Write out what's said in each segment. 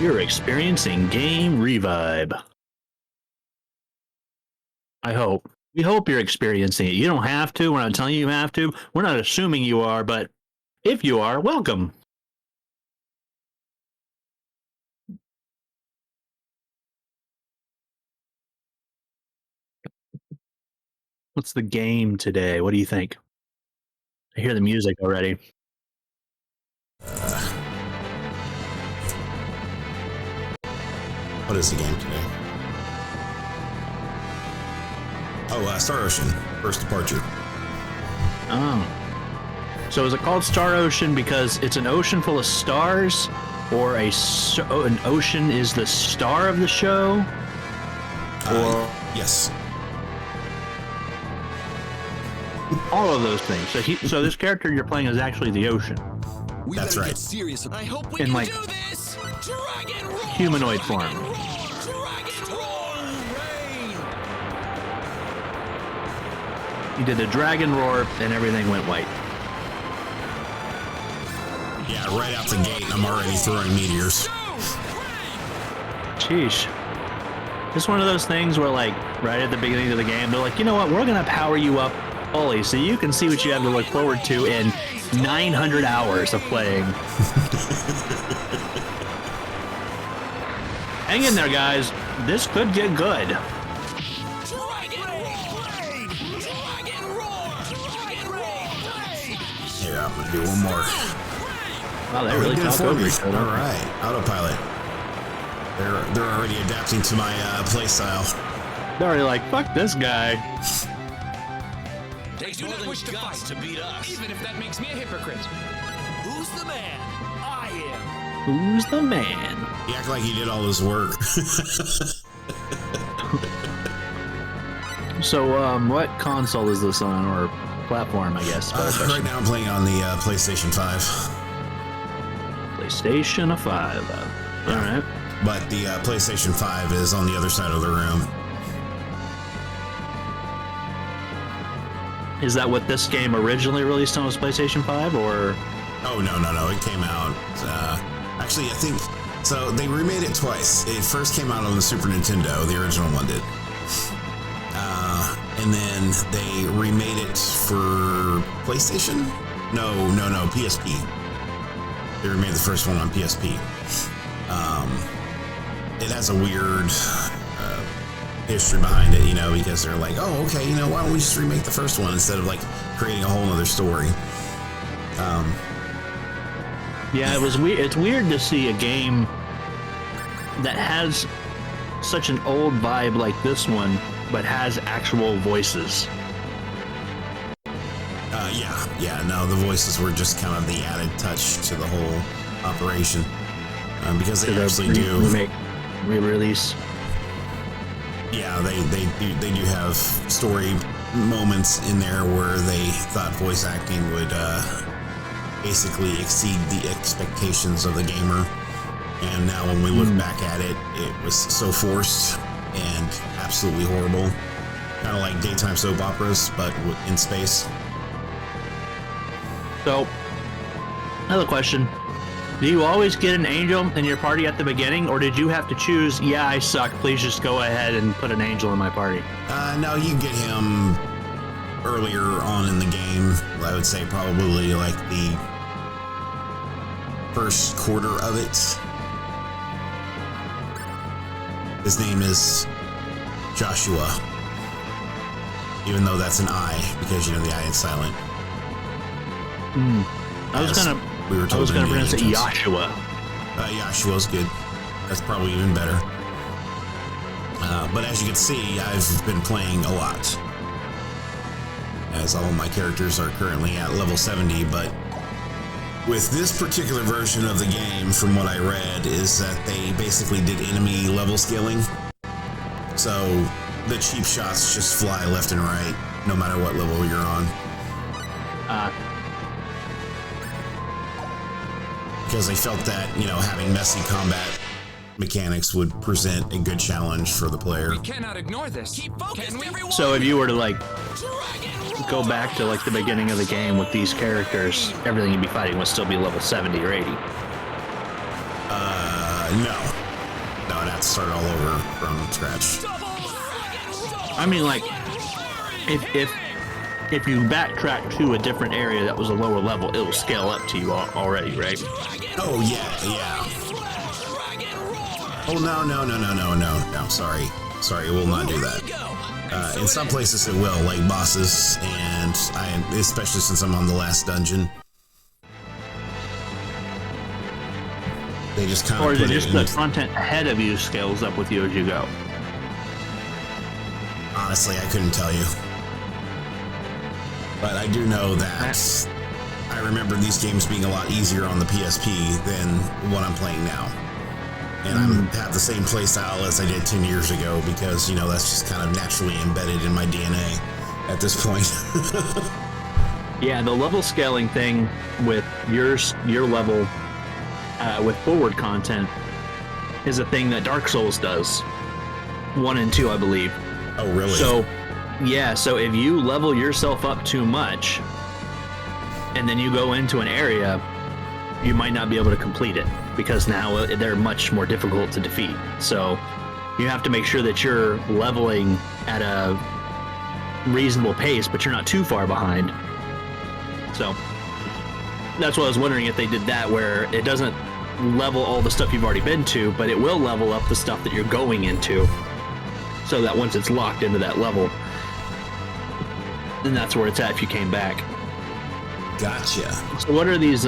You're experiencing game revibe. I hope. We hope you're experiencing it. You don't have to. We're not telling you have to. We're not assuming you are, but if you are, welcome. What's the game today? What do you think? I hear the music already. What is the game today? Oh, Star Ocean, First Departure. Oh. So is it called Star Ocean because it's an ocean full of stars? Or an ocean is the star of the show? Or yes. All of those things. So this character you're playing is actually the ocean. That's right. Serious. I hope we in can like do this. Dragon roar, humanoid form. Dragon roar, rain. You did a dragon roar and everything went white. Yeah, right out the gate, I'm already throwing meteors. Sheesh. It's one of those things where, like, right at the beginning of the game, they're like, you know what, we're going to power you up fully so you can see what you have to look forward to in 900 hours of playing. Hang in there, guys. This could get good. Here, I'm gonna do one more. Wow, they really talk over each other. All right, autopilot. They're already adapting to my playstyle. They're already like, fuck this guy. They do not wish to fight to beat us, even if that makes me a hypocrite. Who's the man? I am. Who's the man? You act like he did all this work. So, what console is this on, or platform, I guess? Right now I'm playing on the PlayStation 5. PlayStation 5. All right. But the PlayStation 5 is on the other side of the room. Is that what this game originally released on, was PlayStation 5, or? Oh, no. It came out. Actually, I think. So they remade it twice. It first came out on the Super Nintendo, the original one did. And then they remade it for PlayStation? No, PSP. They remade the first one on PSP. It has a weird history behind it, because they're like, oh, okay, why don't we just remake the first one instead of like creating a whole other story? Yeah, it was weird. It's weird to see a game that has such an old vibe like this one, but has actual voices. No, the voices were just kind of the added touch to the whole operation, because they actually do re-release. Yeah, they do have story moments in there where they thought voice acting would basically exceed the expectations of the gamer, and now when we look back at it, it was so forced and absolutely horrible, kind of like daytime soap operas but in space. So, another question. Do you always get an angel in your party at the beginning, or did you have to choose, yeah, I suck, please just go ahead and put an angel in my party? No, you get him earlier on in the game. I would say probably like the first quarter of it. His name is Joshua, even though that's an I, because the I is silent. I was gonna pronounce it Joshua. Joshua's good. That's probably even better. But as you can see, I've been playing a lot, as all of my characters are currently at level 70. But with this particular version of the game, from what I read, is that they basically did enemy level scaling. So the cheap shots just fly left and right, no matter what level you're on. Because they felt that, having messy combat mechanics would present a good challenge for the player. We cannot ignore this. Keep focused, everyone. So if you were to go back to the beginning of the game with these characters, everything you'd be fighting would still be level 70 or 80. No. No, I'd have to start all over from scratch. I mean, like, if you backtrack to a different area that was a lower level, it'll scale up to you already, right? Oh, yeah. Oh, no. Sorry, it will not do that. In some places it will, like bosses, and especially since I'm on the last dungeon. They just kind of Or is put it just the content ahead of you scales up with you as you go? Honestly, I couldn't tell you. But I do know that I remember these games being a lot easier on the PSP than what I'm playing now. And I have the same playstyle as I did 10 years ago because, that's just kind of naturally embedded in my DNA at this point. Yeah, the level scaling thing with your level with forward content is a thing that Dark Souls does. 1 and 2, I believe. Oh, really? So if you level yourself up too much and then you go into an area, you might not be able to complete it because now they're much more difficult to defeat. So you have to make sure that you're leveling at a reasonable pace, but you're not too far behind. So that's what I was wondering if they did that, where it doesn't level all the stuff you've already been to, but it will level up the stuff that you're going into, so that once it's locked into that level, then that's where it's at if you came back. Gotcha. So what are these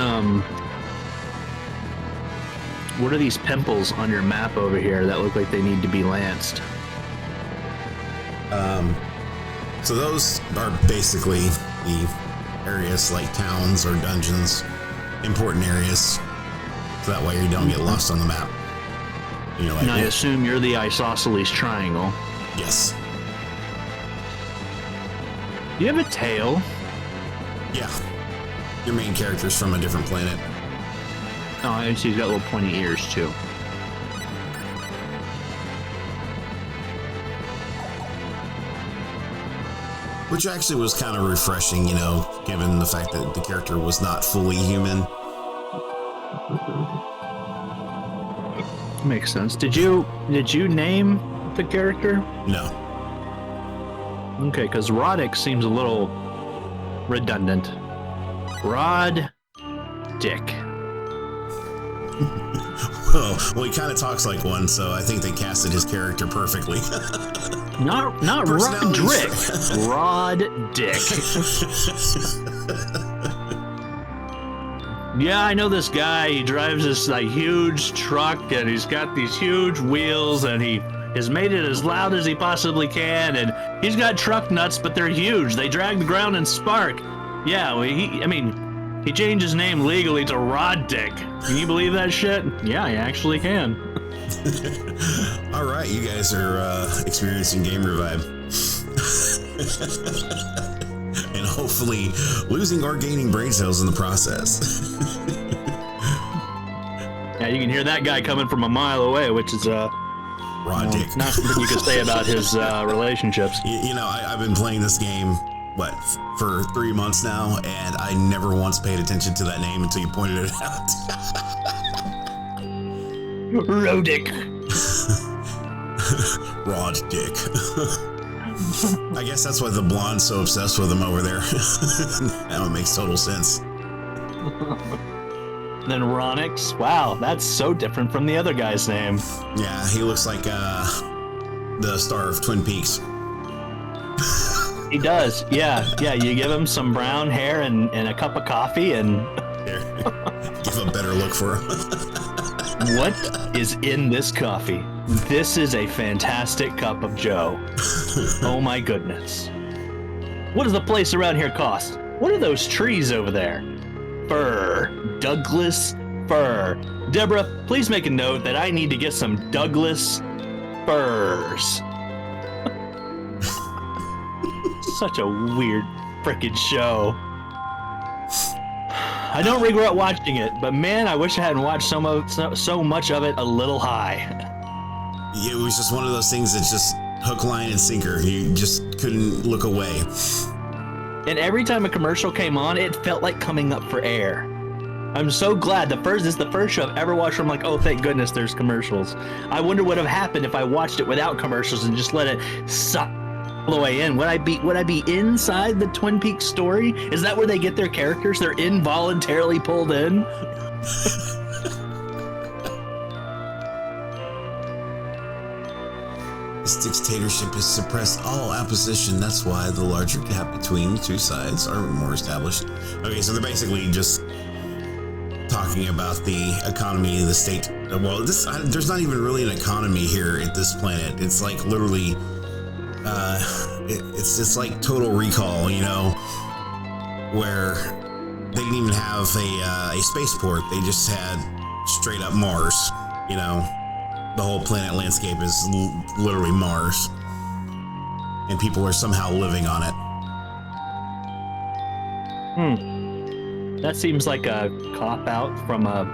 pimples on your map over here that look like they need to be lanced? So those are basically the areas like towns or dungeons, important areas, so that way you don't get lost on the map. And I assume you're the isosceles triangle. Yes. Do you have a tail? Yeah. Your main character's from a different planet. Oh, I see he's got little pointy ears too. Which actually was kind of refreshing, given the fact that the character was not fully human. Makes sense. Did you name the character? No. Okay, because Roddick seems a little redundant. Rod Dick. Well, he kind of talks like one, so I think they casted his character perfectly. Not Rodrick. Rod Dick. Yeah, I know this guy. He drives this huge truck, and he's got these huge wheels, and he has made it as loud as he possibly can, and he's got truck nuts, but they're huge. They drag the ground and spark. Yeah, well, he changed his name legally to Rod Dick. Can you believe that shit? Yeah, I actually can. All right, you guys are experiencing game revive. And hopefully losing or gaining brain cells in the process. Yeah, you can hear that guy coming from a mile away, which is Rod Dick. Not something you could say about his relationships. I've been playing this game, for 3 months now, and I never once paid attention to that name until you pointed it out. Rodick. Rod Dick. I guess that's why the blonde's so obsessed with him over there. Now it makes total sense. Then Ronix. Wow, that's so different from the other guy's name. Yeah, he looks like the star of Twin Peaks. He does. Yeah. You give him some brown hair and a cup of coffee, and Here, give a better look for him. what is in this coffee? This is a fantastic cup of Joe. Oh my goodness. What does the place around here cost? What are those trees over there? Fir. Douglas fir. Deborah, please make a note that I need to get some Douglas firs. Such a weird frickin' show. I don't regret watching it, but man, I wish I hadn't watched so much of it a little high. It was just one of those things that's just hook, line, and sinker. You just couldn't look away. And every time a commercial came on, it felt like coming up for air. I'm so glad. This is the first show I've ever watched where I'm like, oh, thank goodness there's commercials. I wonder what would have happened if I watched it without commercials and just let it suck all the way in. Would I be inside the Twin Peaks story? Is that where they get their characters? They're involuntarily pulled in? This dictatorship has suppressed all opposition. That's why the larger gap between the two sides are more established. Okay, so they're basically just talking about the economy of the state. Well, there's not even really an economy here at this planet. It's like literally, it's like Total Recall, you know, where they didn't even have a spaceport. They just had straight up Mars, you know. The whole planet landscape is literally Mars, and people are somehow living on it. That seems like a cop out from a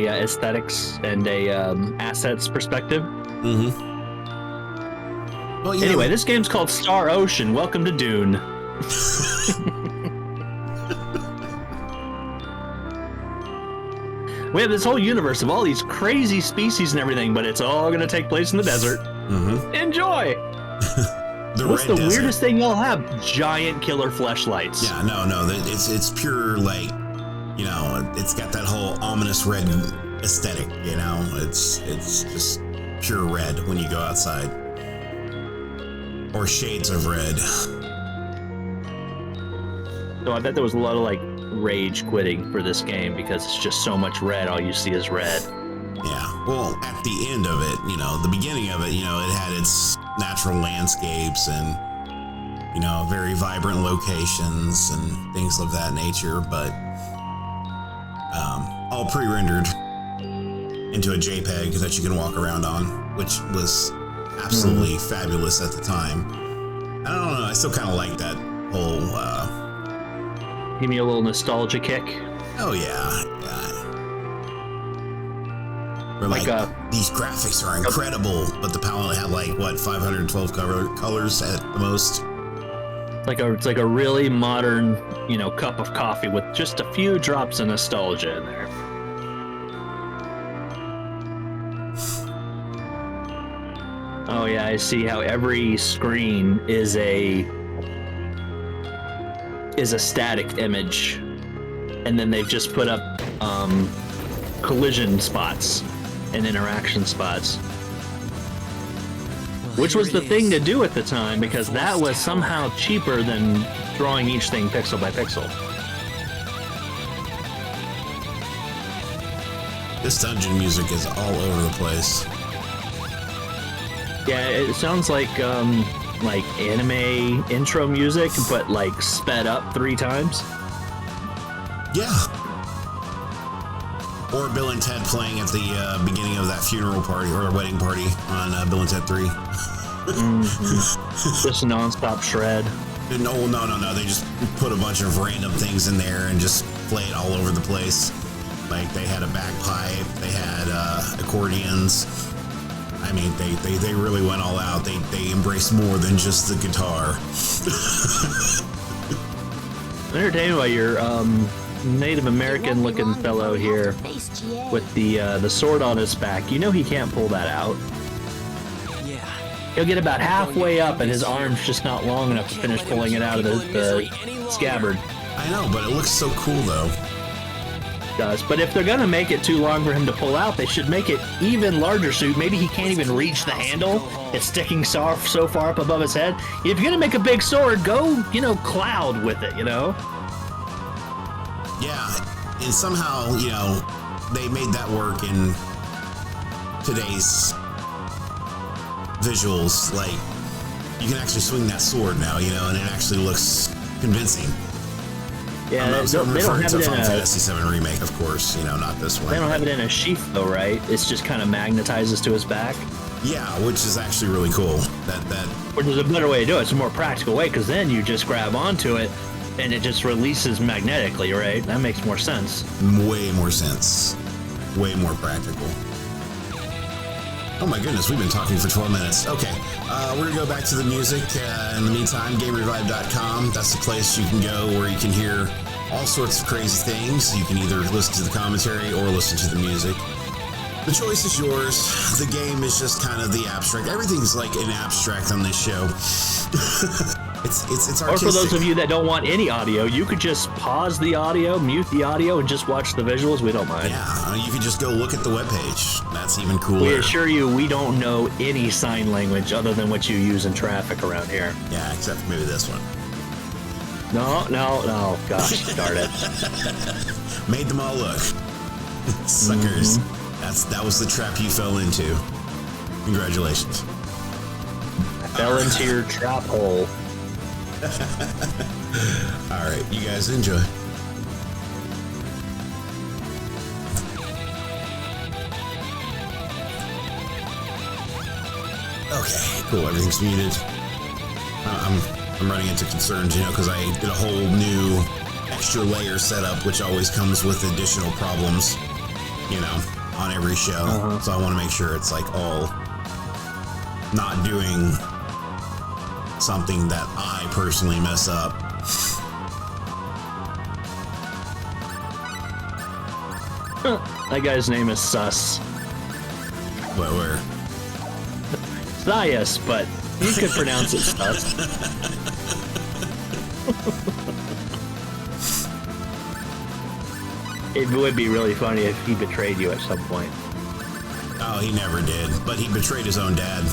aesthetics and a assets perspective. Well, anyway, this game's called Star Ocean. Welcome to Dune. We have this whole universe of all these crazy species and everything, but it's all going to take place in the desert. Enjoy! What's the weirdest thing y'all have? Giant killer fleshlights. Yeah, no, it's pure, like, you know, it's got that whole ominous red aesthetic, you know? It's just pure red when you go outside. Or shades of red. So I bet there was a lot of, like, rage quitting for this game because it's just so much red, all you see is red. Yeah, well, at the end of it, you know, the beginning of it, you know, it had its natural landscapes and, you know, very vibrant locations and things of that nature, but all pre-rendered into a JPEG that you can walk around on, which was absolutely fabulous at the time. I don't know, I still kind of like that whole give me a little nostalgia kick. Oh yeah. Where like these graphics are incredible, but the palette had like what 512 colors at the most. It's like a really modern, you know, cup of coffee with just a few drops of nostalgia in there. Oh yeah, I see how every screen is a static image, and then they've just put up collision spots and interaction spots, which was the thing to do at the time because that was somehow cheaper than drawing each thing pixel by pixel. This dungeon music is all over the place. Yeah, it sounds like anime intro music, but like sped up 3 times. Yeah. Or Bill and Ted playing at the beginning of that funeral party or wedding party on Bill and Ted 3. Just non-stop shred. No. They just put a bunch of random things in there and just play it all over the place. Like they had a bagpipe, they had accordions. I mean, they really went all out. They embraced more than just the guitar. I'm entertained by your Native American looking fellow here with the sword on his back. You know he can't pull that out. Yeah. He'll get about halfway up and his arm's just not long enough to finish pulling it out of the scabbard. I know, but it looks so cool though. Does, but if they're gonna make it too long for him to pull out, they should make it even larger so maybe he can't even reach the handle. It's sticking so far up above his head. If you're gonna make a big sword, go, you know, Cloud with it, you know? Yeah, and somehow, you know, they made that work in today's visuals. Like, you can actually swing that sword now, you know, and it actually looks convincing. Yeah, I'm they don't have to it in Final a Fantasy VII Remake, of course, you know, not this one. They don't have it in a sheath though, right? It's just kind of magnetizes to his back. Yeah, which is actually really cool. Which is a better way to do it. It's a more practical way because then you just grab onto it and it just releases magnetically, right? That makes more sense. Way more sense. Way more practical. Oh my goodness, we've been talking for 12 minutes. Okay, we're gonna go back to the music. In the meantime, GameRevive.com. That's the place you can go where you can hear all sorts of crazy things. You can either listen to the commentary or listen to the music. The choice is yours. The game is just kind of the abstract. Everything's like an abstract on this show. It's artistic. Or for those of you that don't want any audio, you could just pause the audio, mute the audio, and just watch the visuals. We don't mind. Yeah, you can just go look at the webpage. That's even cooler. We assure you, we don't know any sign language other than what you use in traffic around here. Yeah, except for maybe this one. No. Gosh, darn it. Made them all look. Suckers. That was the trap you fell into. Congratulations. I fell into your trap hole. All right, you guys enjoy. Okay, cool. Everything's muted. I'm running into concerns, because I did a whole new extra layer setup, which always comes with additional problems, on every show. So I want to make sure it's like all not doing something that I personally mess up. That guy's name is Sus. Where? Sias, but you could pronounce it Sus. It would be really funny if he betrayed you at some point. Oh, he never did. But he betrayed his own dad.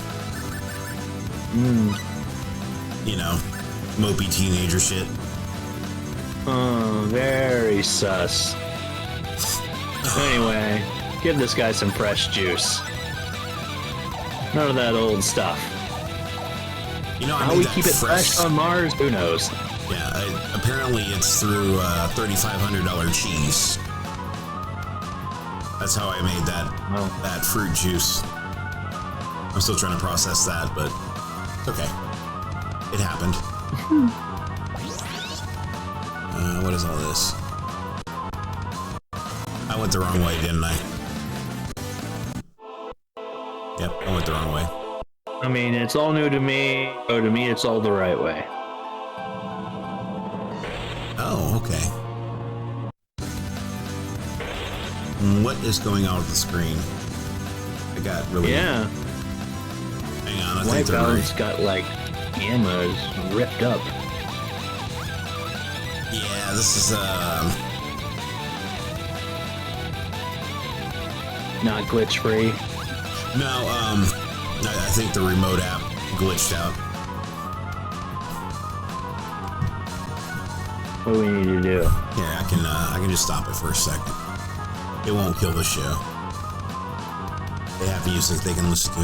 Mopey teenager shit. Oh, very sus. Anyway, give this guy some fresh juice. None of that old stuff. How we keep it fresh on Mars, who knows? Yeah, apparently it's through $3,500 cheese. That's how I made that fruit juice. I'm still trying to process that, but it's okay. It happened. What is all this? I went the wrong way, didn't I? Yep, I went the wrong way. I mean, it's all new to me. So to me, it's all the right way. Oh, okay. What is going on with the screen? I got really... Yeah. Hang on, I White think they're balance got, like, gammas ripped up. Yeah, this is, Not glitch-free. No, I think the remote app glitched out. What do we need to do? Here, I can just stop it for a second. It won't kill the show. They have music they can listen to.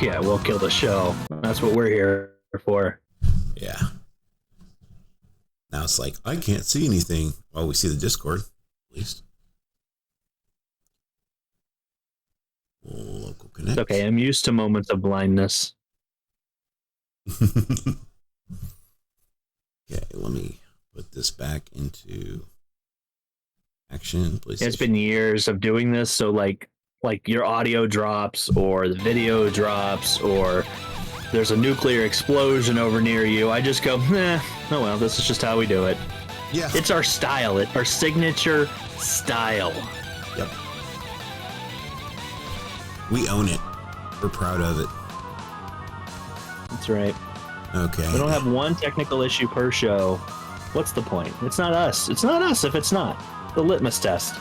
Yeah, we'll kill the show. That's what we're here for. Yeah. Now it's like, I can't see anything. Well, we see the Discord, at least. Local connect. It's okay, I'm used to moments of blindness. Okay, let me put this back into action. It's been years of doing this, so like your audio drops or the video drops or there's a nuclear explosion over near you. I just go, oh well, this is just how we do it. Yeah. It's our style, our signature style. Yep. We own it. We're proud of it. That's right. Okay. We don't have one technical issue per show. What's the point? It's not us. It's not us if it's not. The litmus test.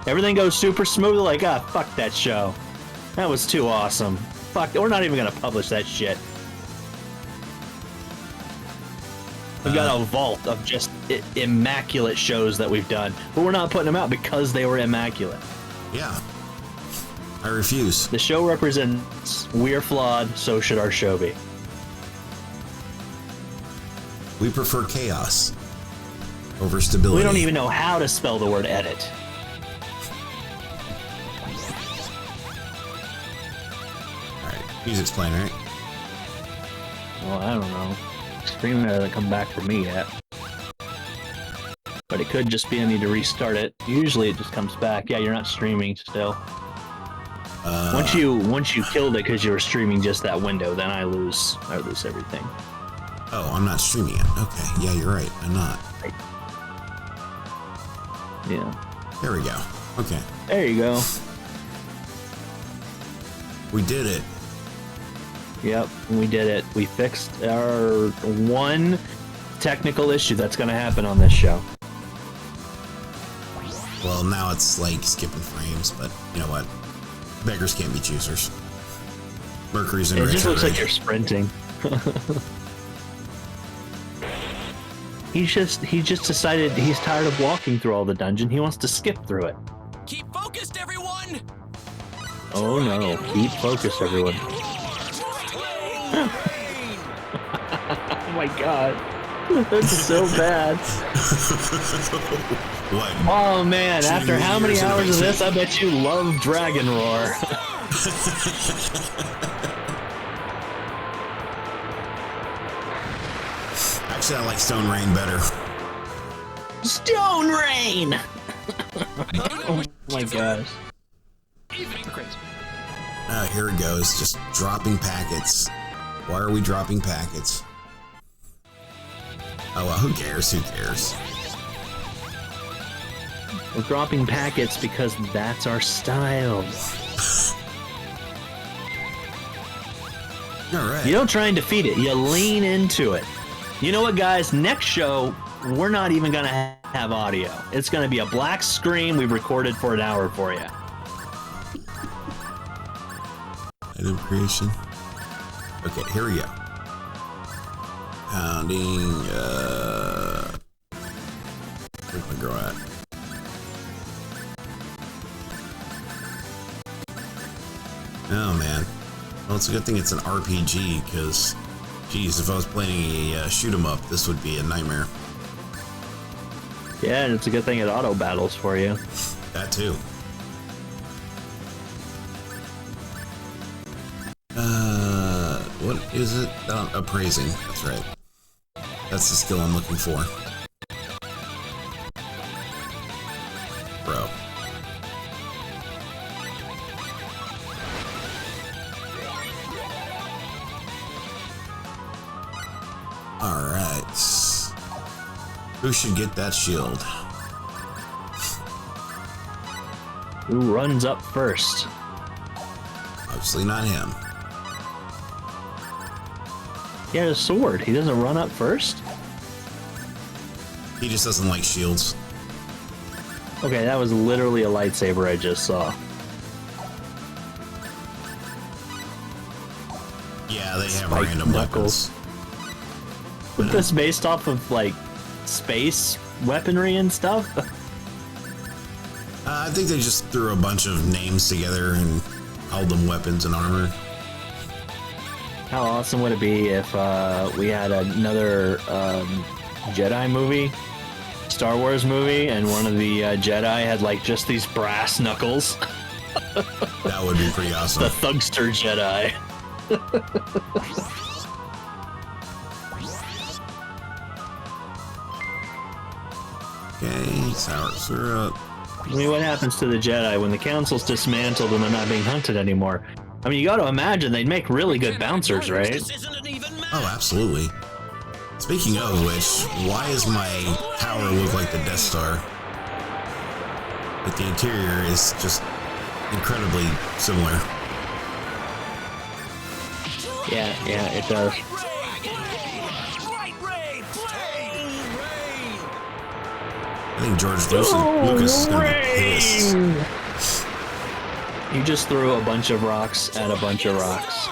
Everything goes super smooth, like, fuck that show. That was too awesome. Fuck, we're not even gonna publish that shit. We've got a vault of just immaculate shows that we've done, but we're not putting them out because they were immaculate. Yeah. I refuse. The show represents we're flawed, so should our show be. We prefer chaos over stability. We don't even know how to spell the word edit. Alright, music's playing, right? Well, I don't know. Streaming hasn't come back for me yet. But it could just be I need to restart it. Usually it just comes back. Yeah, you're not streaming still. Once you killed it because you were streaming just that window, then I lose everything. Oh, I'm not streaming it. Okay, yeah, you're right. I'm not. Yeah. There we go. Okay. There you go. We did it. Yep, we did it. We fixed our one technical issue that's going to happen on this show. Well, now it's like skipping frames, but you know what? Beggars can't be choosers. Mercury's in It retrograde. just looks like you're sprinting. He just decided he's tired of walking through all the dungeon. He wants to skip through it. Keep focused, everyone. Oh no, keep focused, everyone. Oh my god. That's so bad. What? Oh man, after how many hours of this, I bet you love Dragon Roar. Actually, I like Stone Rain better. Stone Rain! Oh my gosh. Here it goes, just dropping packets. Why are we dropping packets? Oh well, who cares? Who cares? We're dropping packets because that's our style. Alright. You don't try and defeat it, you lean into it. You know what, guys? Next show, we're not even going to have audio. It's going to be a black screen we've recorded for an hour for you. Item creation. Okay, here we go. Pounding, where's my girl at? Oh man. Well, it's a good thing it's an RPG, because, geez, if I was playing a shoot 'em up, this would be a nightmare. Yeah, and it's a good thing it auto battles for you. That too. What is it? Appraising. That's right. That's the skill I'm looking for. Bro. Alright. Who should get that shield? Who runs up first? Obviously not him. He has a sword. He doesn't run up first? He just doesn't like shields. Okay, that was literally a lightsaber I just saw. Yeah, they have Spiked random knuckles. weapons. Isn't this based off of, like, space weaponry and stuff? I think they just threw a bunch of names together and called them weapons and armor. How awesome would it be if we had another Jedi movie, Star Wars movie, and one of the Jedi had like just these brass knuckles? That would be pretty awesome. The Thugster Jedi. Okay, sour syrup. I mean, what happens to the Jedi when the Council's dismantled and they're not being hunted anymore? I mean, you got to imagine they'd make really good bouncers, right? Oh, absolutely. Speaking of which, why does my tower look like the Death Star? But the interior is just incredibly similar. Yeah, it does. I think George Lucas is going to be pissed. You just threw a bunch of rocks at a bunch of rocks.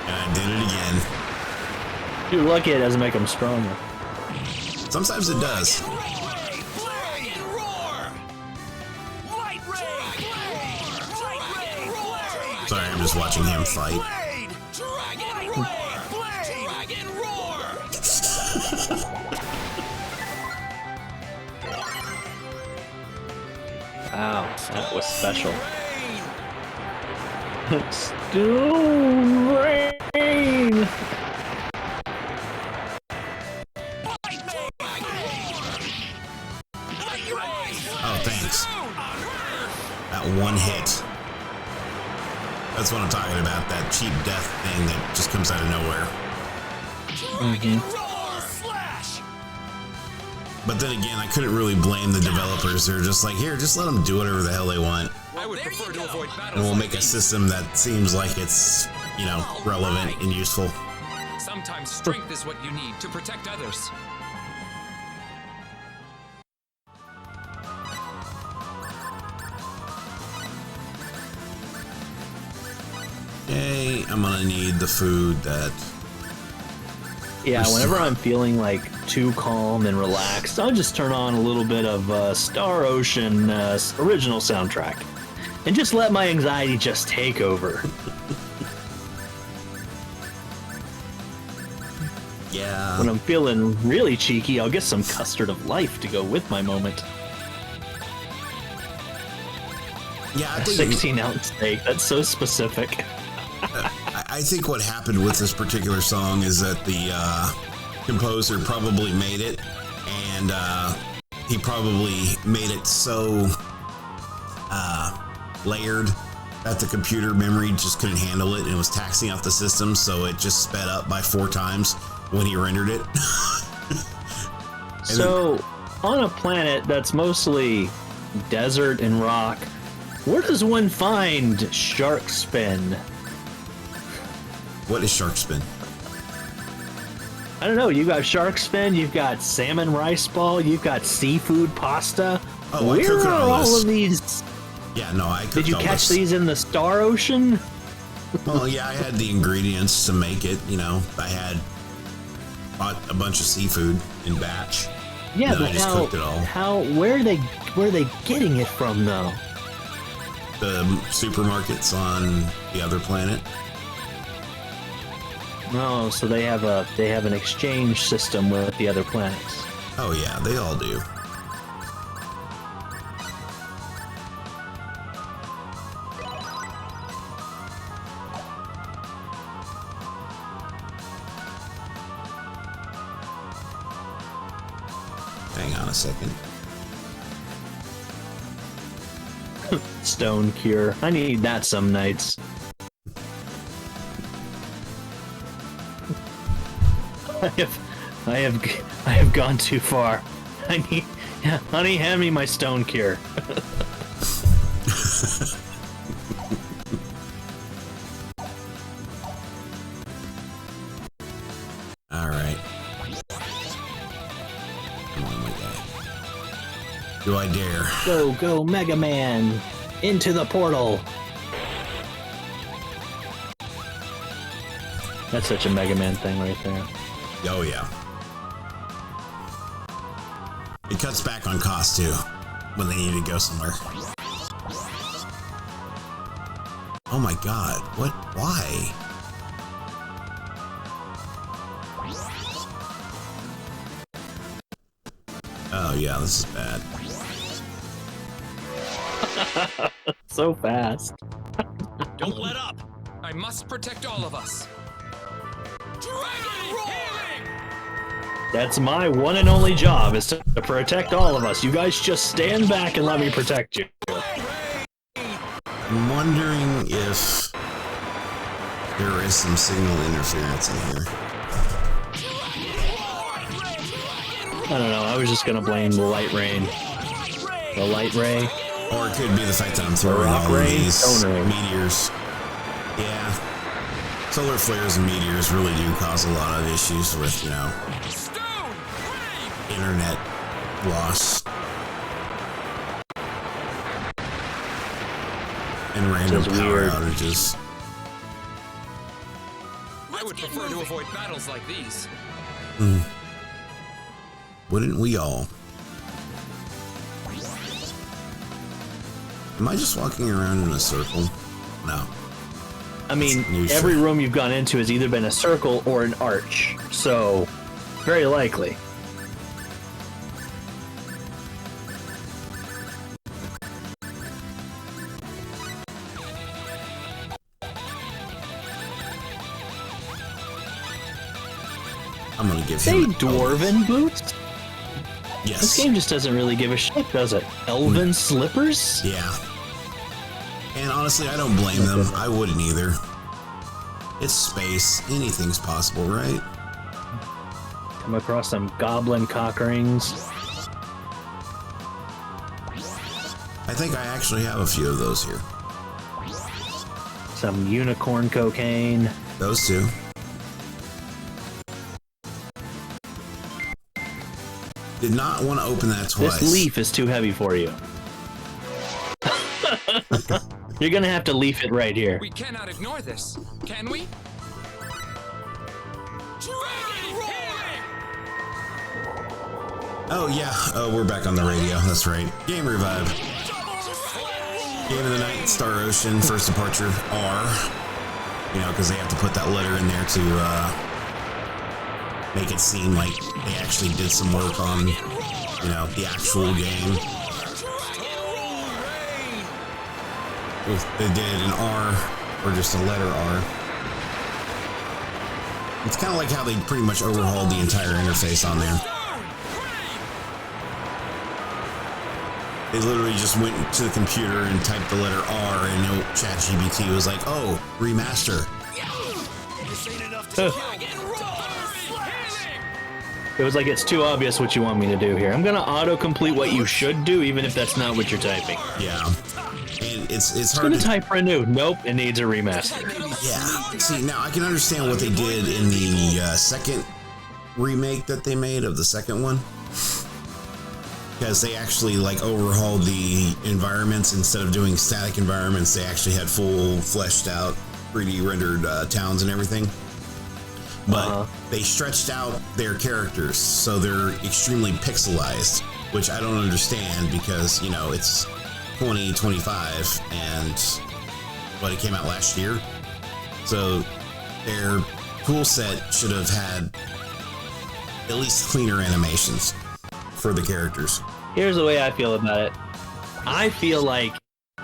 And I did it again. You're lucky it doesn't make them stronger. Sometimes it does. Sorry, I'm just watching him fight. Wow, that was special. Stone Rain! Oh, thanks. That one hit. That's what I'm talking about. That cheap death thing that just comes out of nowhere. Roar slash. But then again, I couldn't really blame the developers. They're just like, here, just let them do whatever the hell they want. I would prefer to avoid battles. And we'll like make a these. system that seems like it's, you know, relevant and useful. Sometimes strength is what you need to protect others. Okay, I'm gonna need the food that... Yeah, whenever I'm feeling like too calm and relaxed, I'll just turn on a little bit of Star Ocean original soundtrack and just let my anxiety just take over. Yeah. When I'm feeling really cheeky, I'll get some Custard of Life to go with my moment. Yeah, I A think 16-ounce steak, that's so specific. I think what happened with this particular song is that the composer probably made it, and he probably made it so layered that the computer memory just couldn't handle it and was taxing out the system, so it just sped up by 4 times when he rendered it. So, on a planet that's mostly desert and rock, where does one find shark spin? What is shark spin? I don't know. You got shark spin, you've got salmon rice ball, you've got seafood pasta. Oh, I Where cooked are all all this. of these? Yeah, no, I cooked Did you all catch this. these in the Star Ocean? Well, yeah, I had the ingredients to make it. You know, I had bought a bunch of seafood in batch. Yeah, Then but I just cooked it all. where are they getting it from though? The supermarkets on the other planet. No, so they have an exchange system with the other planets. Oh yeah, they all do. Hang on a second. Stone cure. I need that some nights. I have gone too far. Honey, hand me my stone cure. All right. Come on, my guy. Do I dare? Go, Mega Man! Into the portal! That's such a Mega Man thing right there. Oh yeah. It cuts back on cost too when they need to go somewhere. Oh my god, what? Why? Oh yeah, this is bad. So fast. Don't let up. I must protect all of us. Dragon Healing! That's my one and only job, is to protect all of us. You guys just stand back and let me protect you. I'm wondering if there is some signal interference in here. I don't know, I was just gonna blame the light rain. The light ray? Or it could be the fact that I'm throwing rock all of ray, these stone ray. meteors. Yeah. Solar flares and meteors really do cause a lot of issues with, you know, Stone! Ray! internet loss. And random Just power weird. outages. I would prefer to avoid battles like these. Wouldn't we all? Am I just walking around in a circle? No. I mean, New every shit. room you've gone into has either been a circle or an arch, so very likely. I'm gonna give Say him a dwarven boots? Yes. This game just doesn't really give a shit, does it? Elven slippers? Yeah. And honestly, I don't blame them. I wouldn't either. It's space. Anything's possible, right? Come across some goblin cock rings. I think I actually have a few of those here. Some unicorn cocaine. Those two. Did not want to open that twice. This leaf is too heavy for you. You're gonna have to leaf it right here. We cannot ignore this, can we? Oh yeah, we're back on the radio. That's right. Game Revibe. Game of the night, Star Ocean, first departure, R. You know, because they have to put that letter in there to make it seem like they actually did some work on, you know, the actual game. If they did an R or just a letter R. It's kind of like how they pretty much overhauled the entire interface on there. They literally just went to the computer and typed the letter R, and ChatGPT was like, "Oh, remaster." It was like, it's too obvious what you want me to do here. I'm gonna autocomplete what you should do, even if that's not what you're typing. Yeah, and it's hard gonna to type renew. Nope, it needs a remaster. Yeah. See, now I can understand what they did in the second remake that they made of the second one. Because they actually like overhauled the environments. Instead of doing static environments, they actually had full fleshed out 3D rendered towns and everything. But they stretched out their characters, so they're extremely pixelized, which I don't understand because, you know, it's 2025 and it came out last year. So their tool set should have had at least cleaner animations for the characters. Here's the way I feel about it. I feel like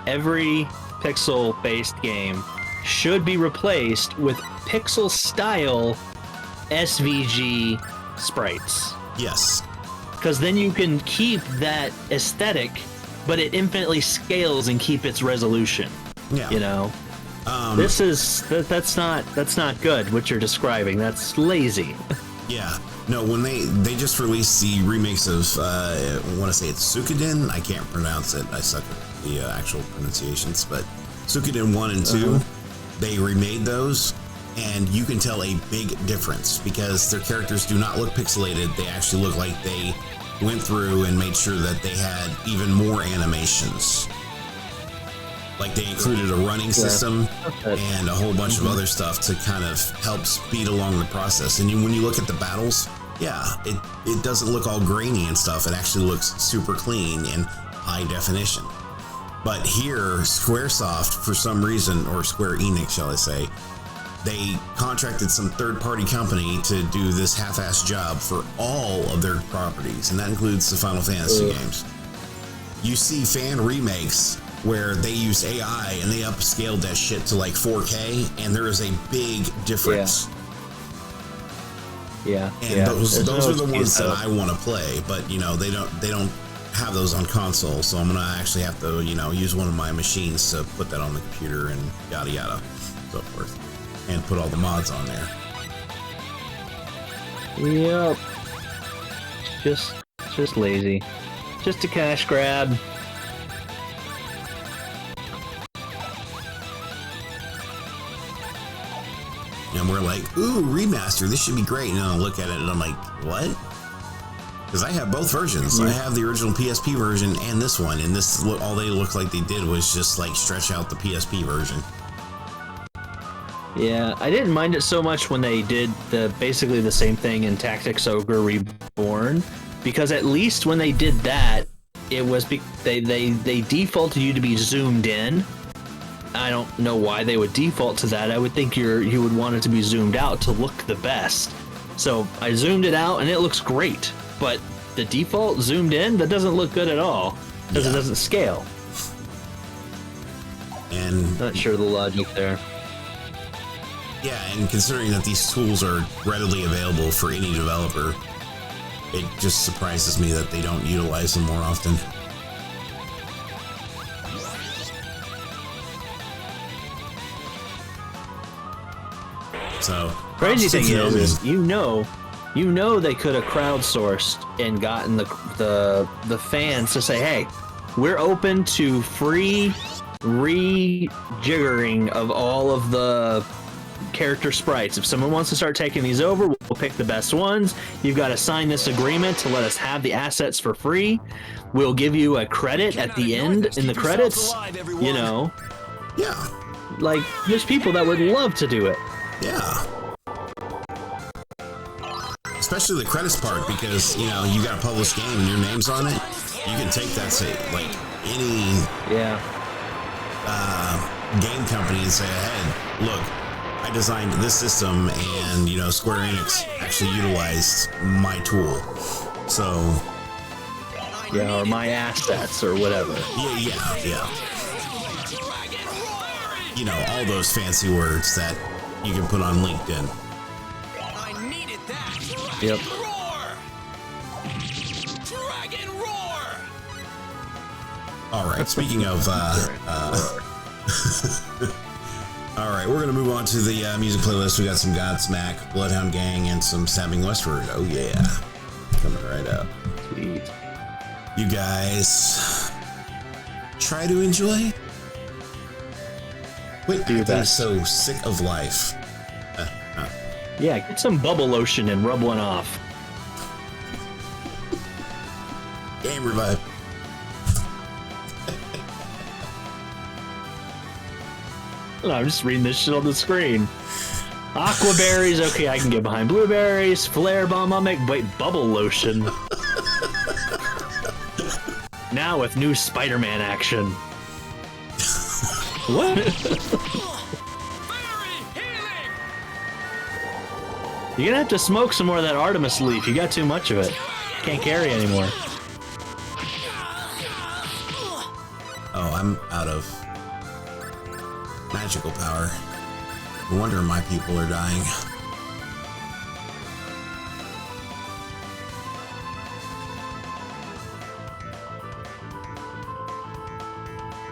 every pixel-based game should be replaced with pixel-style SVG sprites. Yes. Because then you can keep that aesthetic, but it infinitely scales and keep its resolution. Yeah. You know? That's not good, what you're describing. That's lazy. Yeah. No, when they just released the remakes of, I want to say it's Suikoden. I can't pronounce it. I suck at the actual pronunciations, but Suikoden 1 and 2, they remade those, and you can tell a big difference because their characters do not look pixelated. They actually look like they went through and made sure that they had even more animations. Like they included a running system and a whole bunch of other stuff to kind of help speed along the process. And when you look at the battles, yeah, it doesn't look all grainy and stuff. It actually looks super clean in high definition. But here, Squaresoft, for some reason, or Square Enix, shall I say, they contracted some third-party company to do this half-assed job for all of their properties, and that includes the Final Fantasy games. You see fan remakes where they used AI and they upscaled that shit to like 4K, and there is a big difference. Yeah. And those are the ones that I want to play, but you know, they don't have those on console, so I'm gonna actually have to, you know, use one of my machines to put that on the computer and yada yada, so forth, and put all the mods on there. Yep. Just lazy. Just a cash grab. And we're like, ooh, remaster, this should be great. And I look at it and I'm like, what? Because I have both versions. I have the original PSP version and this one. And this, all they looked like they did was just like stretch out the PSP version. Yeah, I didn't mind it so much when they did basically the same thing in Tactics Ogre Reborn, because at least when they did that, it was they defaulted you to be zoomed in. I don't know why they would default to that. I would think you would want it to be zoomed out to look the best. So I zoomed it out and it looks great, but the default zoomed in, that doesn't look good at all because it doesn't scale. And not sure the logic there. Yeah, and considering that these tools are readily available for any developer, it just surprises me that they don't utilize them more often. So Crazy thing Konami. is you know they could have crowdsourced and gotten the fans to say, hey, we're open to free rejiggering of all of the character sprites. If someone wants to start taking these over, we'll pick the best ones. You've got to sign this agreement to let us have the assets for free. We'll give you a credit at the end in the credits. You know, Yeah. like there's people that would love to do it. Yeah. Especially the credits part, because you know you got a published game and your name's on it. You can take that, say, like any game company and say, hey, look, I designed this system, and you know Square Enix actually utilized my tool. So Yeah, or my assets or whatever. yeah. You know, all those fancy words that you can put on LinkedIn. I needed that. Yep. Roar! Dragon roar! All right. Speaking of, all right, we're gonna move on to the music playlist. We got some Godsmack, Bloodhound Gang, and some Stabbing Westward. Oh yeah, coming right up. Sweet. You guys try to enjoy. Wait, Do your I'm best. so sick of life. Yeah, get some bubble lotion and rub one off. Game Revive. No, I'm just reading this shit on the screen. Aqua berries, okay, I can get behind blueberries. Flare bomb, I'll make bubble lotion. Now with new Spider-Man action. What? You're gonna have to smoke some more of that Artemis leaf. You got too much of it. Can't carry anymore. Oh, I'm out of magical power. No wonder my people are dying.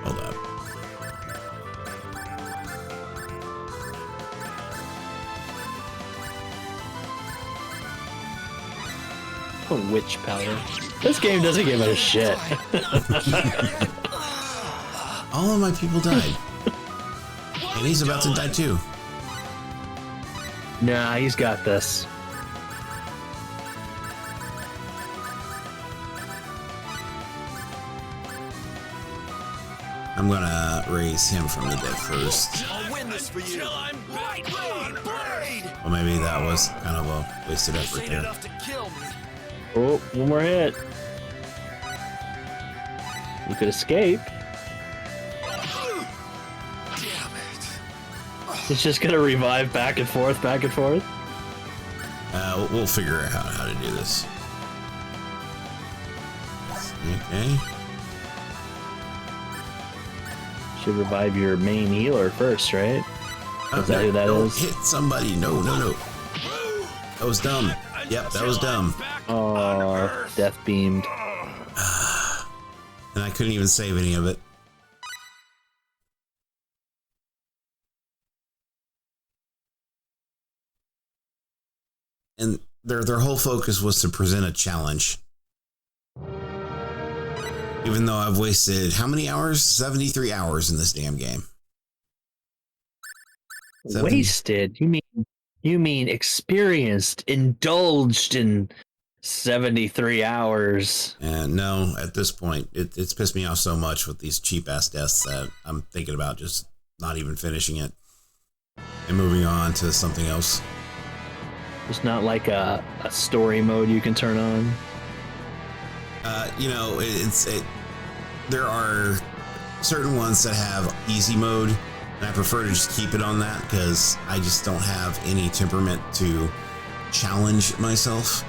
Hold up. Oh, witch powder. This game doesn't give a shit. All of my people died. And he's about to die too. Nah, he's got this. I'm gonna raise him from the dead first. I'll win this for you. I'm blade. Well, maybe that was kind of a wasted effort Ain't there. enough to kill me. Oh, one more hit. You could escape. Damn it. It's just gonna revive back and forth, back and forth. We'll figure out how to do this. Okay. Should revive your main healer first, right? Is that who that Don't is? hit somebody. No. That was dumb. Yep, that was dumb. Oh, death beamed. And I couldn't even save any of it. And their whole focus was to present a challenge. Even though I've wasted how many hours? 73 hours in this damn game. Wasted? You mean experienced, indulged in 73 hours. And no, at this point, it's pissed me off so much with these cheap ass deaths that I'm thinking about just not even finishing it and moving on to something else. There's not like a story mode you can turn on. You know, there are certain ones that have easy mode, and I prefer to just keep it on that because I just don't have any temperament to challenge myself.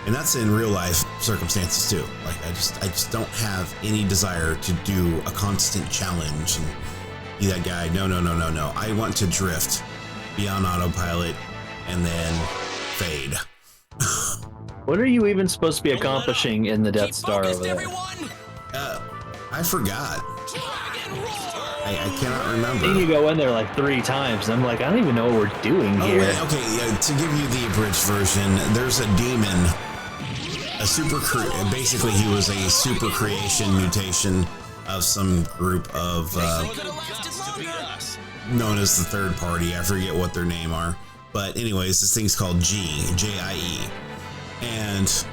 And that's in real life circumstances too. Like I just don't have any desire to do a constant challenge and be that guy. No. I want to drift, be on autopilot, and then fade. What are you even supposed to be accomplishing in the Death Star over there? Everyone. I forgot. I cannot remember. And you go in there like 3 times, and I'm like, I don't even know what we're doing here. Wait, okay, to give you the abridged version, there's a demon, basically he was a super creation mutation of some group of, known as the third party. I forget what their name are. But anyways, this thing's called J-I-E. And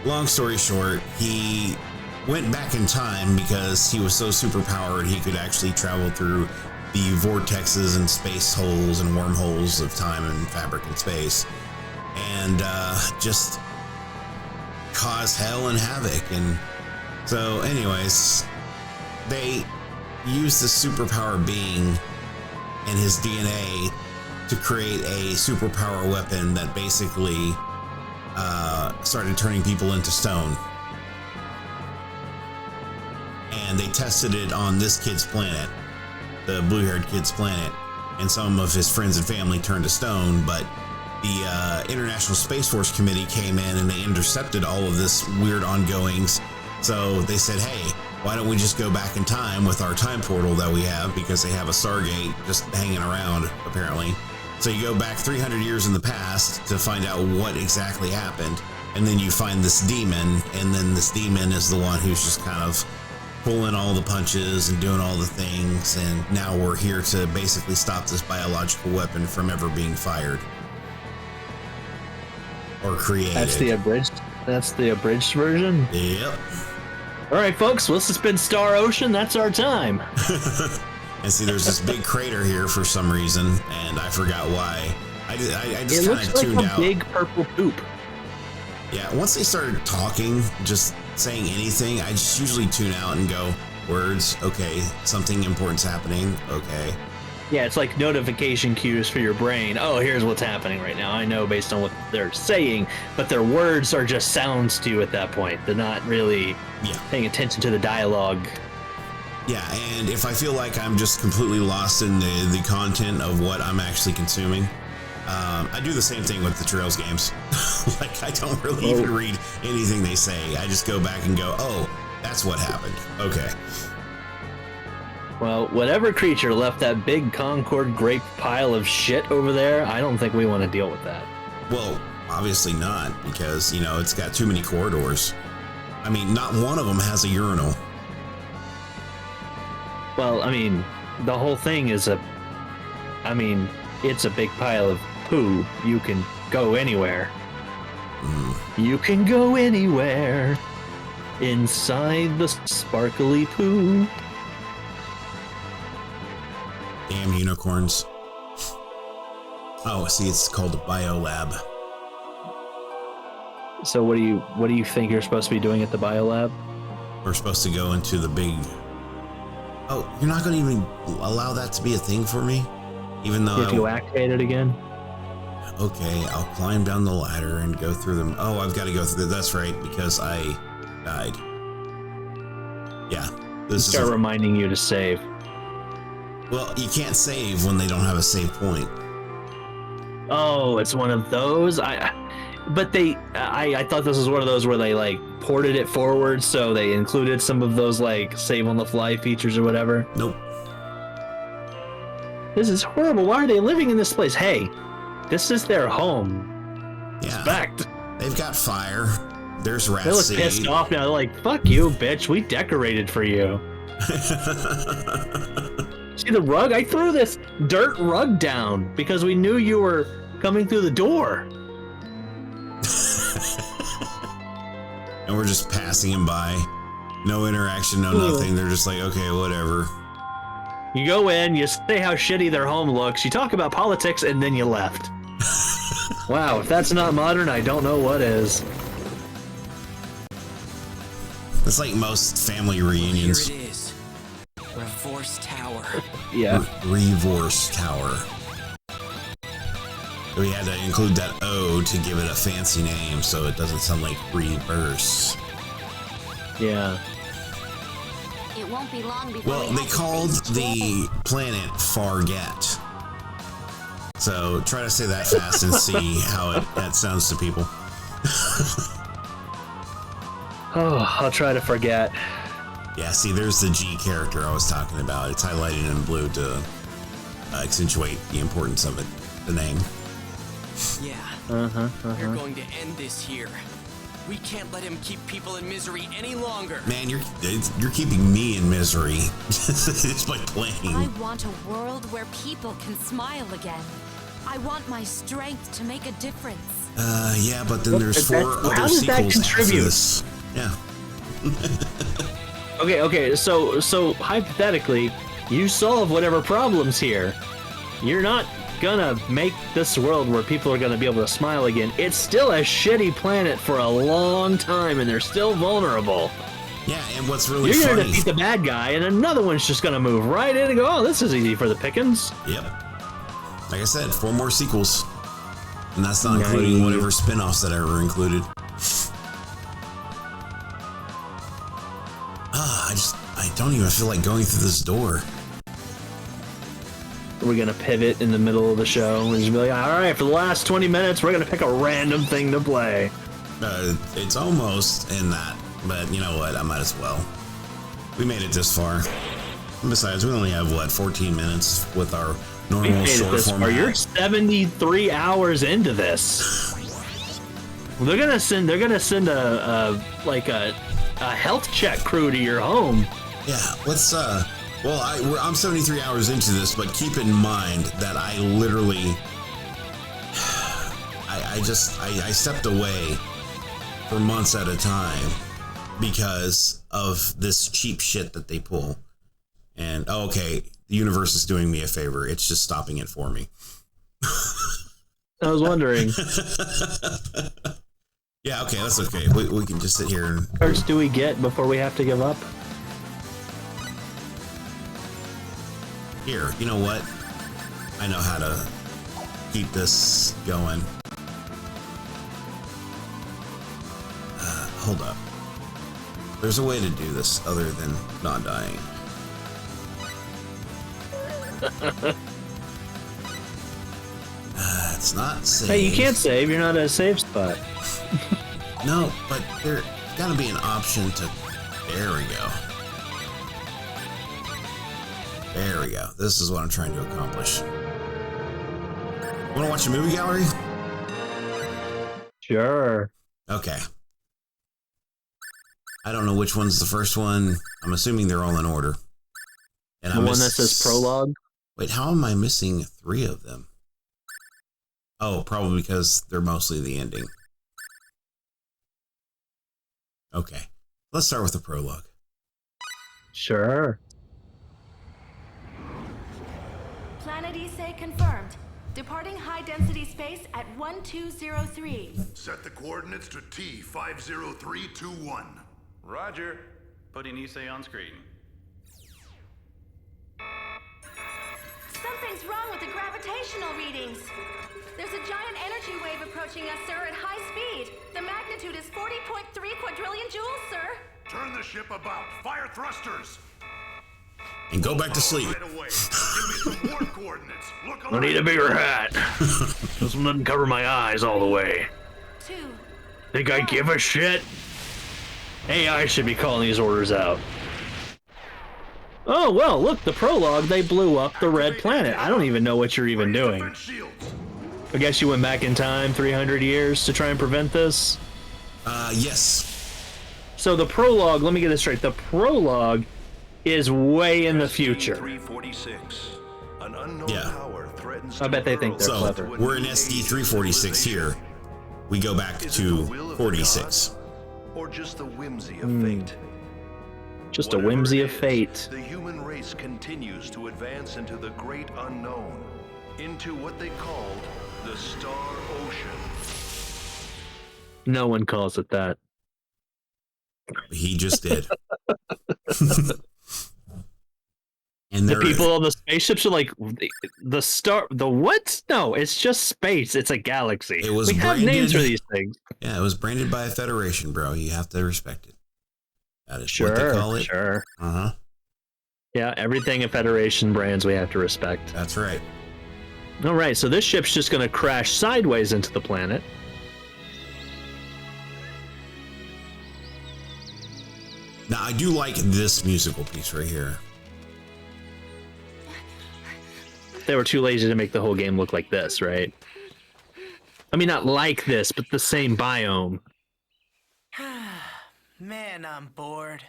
long story short, he went back in time because he was so superpowered he could actually travel through the vortexes and space holes and wormholes of time and fabric and space, and just cause hell and havoc. And so anyways, they used this superpower being and his DNA to create a superpower weapon that basically started turning people into stone. And they tested it on this kid's planet, the blue-haired kid's planet, and some of his friends and family turned to stone, but the International Space Force Committee came in and they intercepted all of this weird ongoings. So they said, hey, why don't we just go back in time with our time portal that we have, because they have a Stargate just hanging around, apparently. So you go back 300 years in the past to find out what exactly happened, and then you find this demon, and then this demon is the one who's just kind of pulling all the punches and doing all the things, and now we're here to basically stop this biological weapon from ever being fired or created. That's the abridged version? Yep. All right, folks, let's suspend Star Ocean. That's our time. And see, there's this big crater here for some reason, and I forgot why. I just kind of tuned out. Big purple poop. Yeah, once they started talking, just saying anything, I just usually tune out and go, words, okay, something important's happening, okay. Yeah, it's like notification cues for your brain. Oh, here's what's happening right now. I know based on what they're saying, but their words are just sounds to you at that point. They're not really paying attention to the dialogue. Yeah, and if I feel like I'm just completely lost in the content of what I'm actually consuming, I do the same thing with the Trails games. Like, I don't really even read anything they say. I just go back and go, oh, that's what happened. Okay. Well, whatever creature left that big Concord grape pile of shit over there, I don't think we want to deal with that. Well, obviously not, because, you know, it's got too many corridors. I mean, not one of them has a urinal. Well, I mean, the whole thing is it's a big pile of poo. You can go anywhere. You can go anywhere inside the sparkly poo. Damn unicorns. Oh, see, it's called a biolab. So what do you think you're supposed to be doing at the biolab? We're supposed to go into the big... Oh, you're not going to even allow that to be a thing for me? Even though... If you activate it again? Okay, I'll climb down the ladder and go through them. Oh, I've got to go through... That's right, because I died. Yeah. This Start reminding you to save. Well, you can't save when they don't have a save point. Oh, it's one of those? I thought this was one of those where they like ported it forward, so they included some of those like save on the fly features or whatever. Nope. This is horrible. Why are they living in this place? Hey, this is their home. Yeah. Respect. They've got fire. There's rat They look seed. pissed off now. They're like, fuck you, bitch. We decorated for you. See the rug? I threw this dirt rug down because we knew you were coming through the door. And we're just passing him by. No interaction, no nothing. They're just like, okay, whatever. You go in, you say how shitty their home looks, you talk about politics, and then you left. Wow, if that's not modern, I don't know what is. It's like most family reunions. Here it is. Reverse Tower. Yeah. Reverse Tower. We had to include that O to give it a fancy name so it doesn't sound like reverse. Yeah. It won't be long before Well, they called the planet Farget. So try to say that fast and see how that sounds to people. Oh, I'll try to forget. Yeah, see, there's the G character I was talking about. It's highlighted in blue to accentuate the importance of it, the name. Yeah. We're going to end this here. We can't let him keep people in misery any longer. Man, you're keeping me in misery just by playing. I want a world where people can smile again. I want my strength to make a difference. Yeah, but then there's 4 other how does that sequels contribute? after this. Yeah. Okay, so hypothetically, you solve whatever problems here. You're not gonna make this world where people are gonna be able to smile again. It's still a shitty planet for a long time, and they're still vulnerable. Yeah, and what's really You're gonna funny... defeat the bad guy, and another one's just gonna move right in and go, oh, this is easy for the pickings. Yep. Like I said, 4 more sequels. And that's not including whatever spin-offs that are included. I don't even feel like going through this door. We're gonna pivot in the middle of the show and just be like, all right, for the last 20 minutes, we're gonna pick a random thing to play. It's almost in that, but you know what? I might as well. We made it this far. And besides, we only have, 14 minutes with our normal short format. You're 73 hours into this. They're gonna send a health check crew to your home. Yeah, let's I'm 73 hours into this, but keep in mind that I literally I stepped away for months at a time because of this cheap shit that they pull. And okay, the universe is doing me a favor. It's just stopping it for me. I was wondering. Yeah, okay, that's okay. We can just sit here and... How much do we get before we have to give up? Here, you know what? I know how to keep this going. Hold up. There's a way to do this other than not dying. It's not safe. Hey, you can't save. You're not at a save spot. No, but there's got to be an option to... There we go. There we go. This is what I'm trying to accomplish. Want to watch a movie gallery? Sure. Okay. I don't know which one's the first one. I'm assuming they're all in order. And The one that says prologue? Wait, how am I missing 3 of them? Oh, probably because they're mostly the ending. Okay. Let's start with the prologue. Sure. Planet Issei confirmed. Departing high-density space at 1203. Set the coordinates to T50321. Roger. Putting Issei on screen. Something's wrong with the gravitational readings. There's a giant energy wave approaching us, sir, at high speed. The magnitude is 40.3 quadrillion joules, sir. Turn the ship about. Fire thrusters. And go back to sleep. Right away. Give me some more coordinates. Look I need a bigger hat. This one doesn't cover my eyes all the way. 2. Think I give a shit? AI should be calling these orders out. Oh, well, look, the prologue, they blew up the red planet. I don't even know what you're even doing. Defense shields. I guess you went back in time 300 years to try and prevent this? Yes. So the prologue, let me get this straight. The prologue is way in the future. 346. An unknown Yeah. power threatens I bet they think they're So, clever. we're in SD-346 here. We go back to 46. Or just the whimsy of fate. Just a Whatever whimsy it of is, fate. The human race continues to advance into the great unknown, into what they called the Star Ocean. No one calls it that. He just did. And The there, people on the spaceships are like, the star, the what? No, it's just space. It's a galaxy. It was we have branded- names for these things. Yeah, it was branded by a federation, bro. You have to respect it. That is what they call it. Sure. Uh-huh. Yeah, everything in Federation brands we have to respect. That's right. All right, so this ship's just going to crash sideways into the planet. Now, I do like this musical piece right here. They were too lazy to make the whole game look like this, right? I mean, not like this, but the same biome. Man, I'm bored.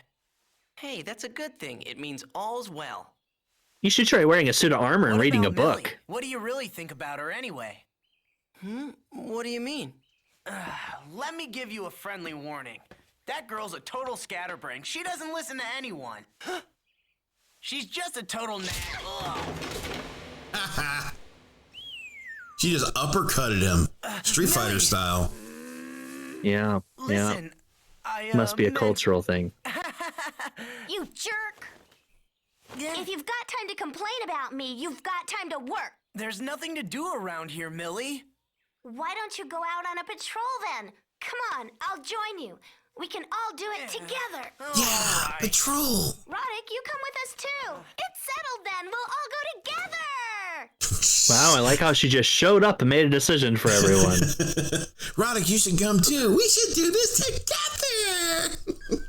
Hey, that's a good thing. It means all's well. You should try wearing a suit of armor and What reading a about Millie? book. What do you really think about her anyway? What do you mean? Let me give you a friendly warning. That girl's a total scatterbrain. She doesn't listen to anyone. She's just a total nag. She just uppercutted him, Street Fighter style. Yeah, Listen, Must be a cultural thing. You jerk! If you've got time to complain about me, you've got time to work. There's nothing to do around here, Millie. Why don't you go out on a patrol then? Come on, I'll join you. We can all do it together. Yeah, patrol. Roddick, you come with us too. It's settled then. We'll all go together. Wow, I like how she just showed up and made a decision for everyone. Roddick, you should come too. We should do this together.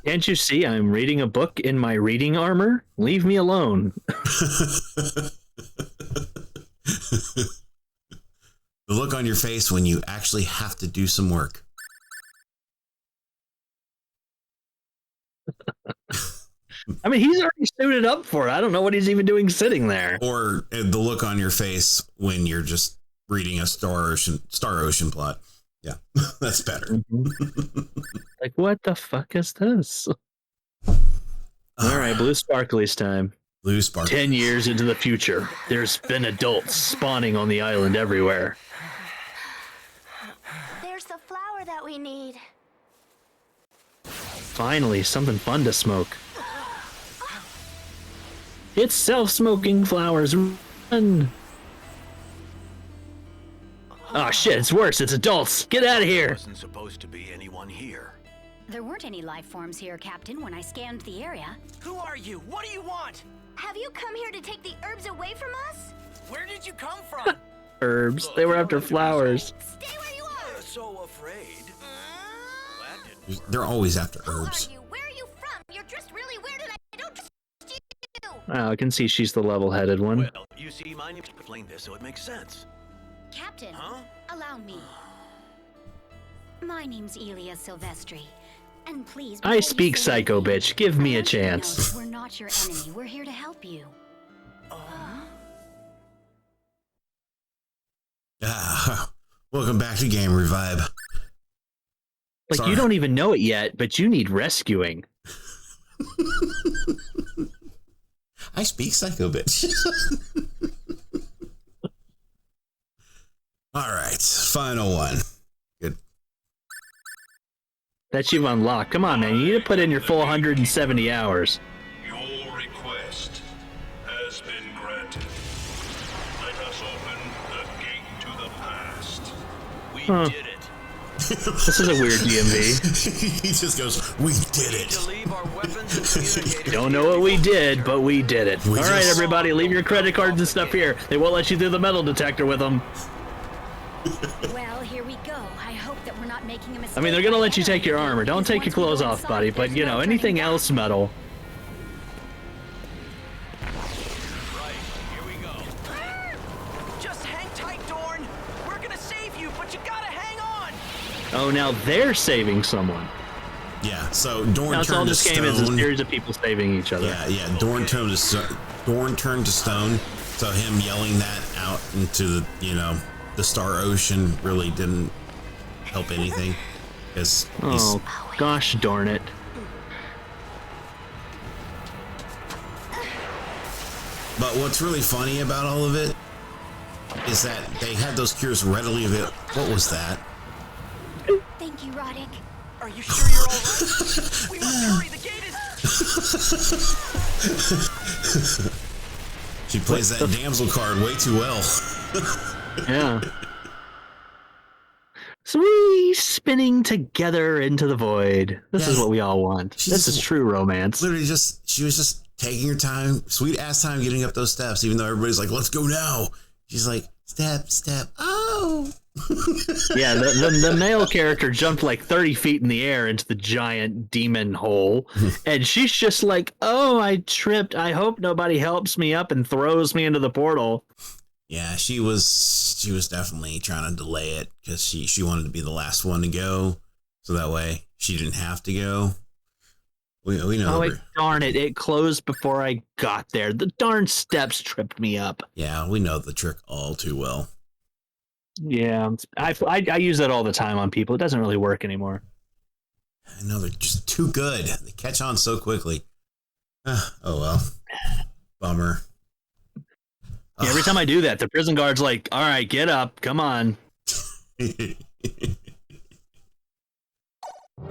Can't you see I'm reading a book in my reading armor? Leave me alone. The look on your face when you actually have to do some work. I mean, he's already suited up for it. I don't know what he's even doing sitting there. Or the look on your face when you're just reading a Star Ocean plot. Yeah, that's better. Mm-hmm. Like, what the fuck is this? All right, Blue Sparkly's time. Blue Sparkly. 10 years into the future, there's been adults spawning on the island everywhere. There's the flower that we need. Finally, something fun to smoke. It's self-smoking flowers. Run! Oh shit, it's worse. It's adults. Get out of here. Wasn't supposed to be anyone here. There weren't any life forms here, Captain, when I scanned the area. Who are you? What do you want? Have you come here to take the herbs away from us? Where did you come from? Herbs. They were after flowers. Stay where you are. So afraid. That didn't They're always after Who herbs. are you? Where are you from? You're dressed really weird and I don't trust you. Oh, I can see she's the level-headed one. Well, you see, my name's explained this, so it makes sense. Captain, Huh? allow me. My name's Elia Silvestri. And please, I before you speak say psycho, anything, bitch. Give me I a want you to know chance. that we're not your enemy. We're here to help you. Welcome back to Game Revibe. Like, Sorry. you don't even know it yet, but you need rescuing. I speak psycho, bitch. All right, final one. Good. That you've unlocked. Come on, man. You need to put in your full 170 hours. Your request has been granted. Let us open the gate to the past. We Huh. did it. This is a weird DMV. He just goes, "We did To it." leave our weapons and communicators. Don't know what we did, but we did it. We All right, just- everybody, leave your credit cards and stuff here. They won't let you through the metal detector with them. Well, here we go. I hope that we're not making a mistake. I mean, they're gonna let you take your armor. Don't take your clothes off, buddy. But, you know, anything else metal. Right, here we go. Just hang tight, Dorn. We're gonna save you, but you gotta hang on. Oh, now they're saving someone. Yeah. So Dorn That's all turned to this game is a stone. series of people saving each other. Yeah. Dorn turned to stone. So him yelling that out into the Star Ocean really didn't help anything because Oh, gosh darn it. But what's really funny about all of it is that they had those cures readily available. What was that? Thank you, Roddick. Are you sure you're all right? We must hurry. The gate is. She plays that damsel card way too well. Yeah. So we spinning together into the void. This is Yeah. what we all want. She This just- is true romance. Literally she was just taking her time, sweet ass time getting up those steps, even though everybody's like, let's go now. She's like, step, step. Oh. Yeah, the male character jumped like 30 feet in the air into the giant demon hole, and she's just like, "Oh, I tripped. I hope nobody helps me up," and throws me into the portal. Yeah, she was definitely trying to delay it because she wanted to be the last one to go, so that way she didn't have to go. We know. Oh, darn it! It closed before I got there. The darn steps tripped me up. Yeah, we know the trick all too well. Yeah, I use that all the time on people. It doesn't really work anymore. I know, they're just too good. They catch on so quickly. Oh well, bummer. Yeah, every time I do that, the prison guard's like, "All right, get up, come on." Let's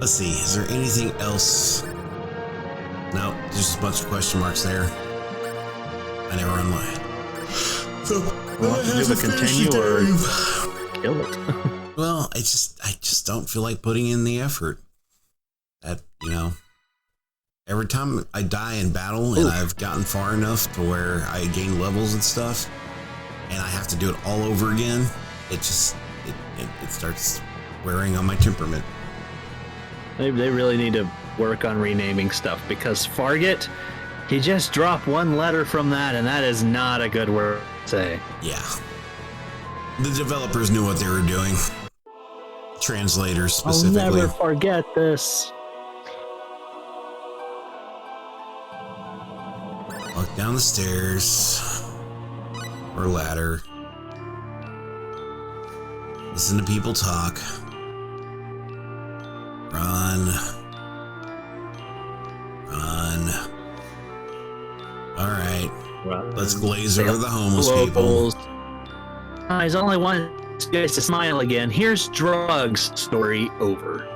see, is there anything else? No, there's just a bunch of question marks there. I never run mine. So, want to do a continue or kill it? Well, I just don't feel like putting in the effort. That, every time I die in battle and I've gotten far enough to where I gain levels and stuff, and I have to do it all over again, it starts wearing on my temperament. They really need to work on renaming stuff, because Fargate, he just dropped one letter from that, and that is not a good word to say. Yeah. The developers knew what they were doing. Translators specifically. I'll never forget this. Walk down the stairs or ladder. Listen to people talk. Run. All right. Let's glaze over the homeless people. Guys, all I want is you guys to smile again. Here's Drugs. Story over.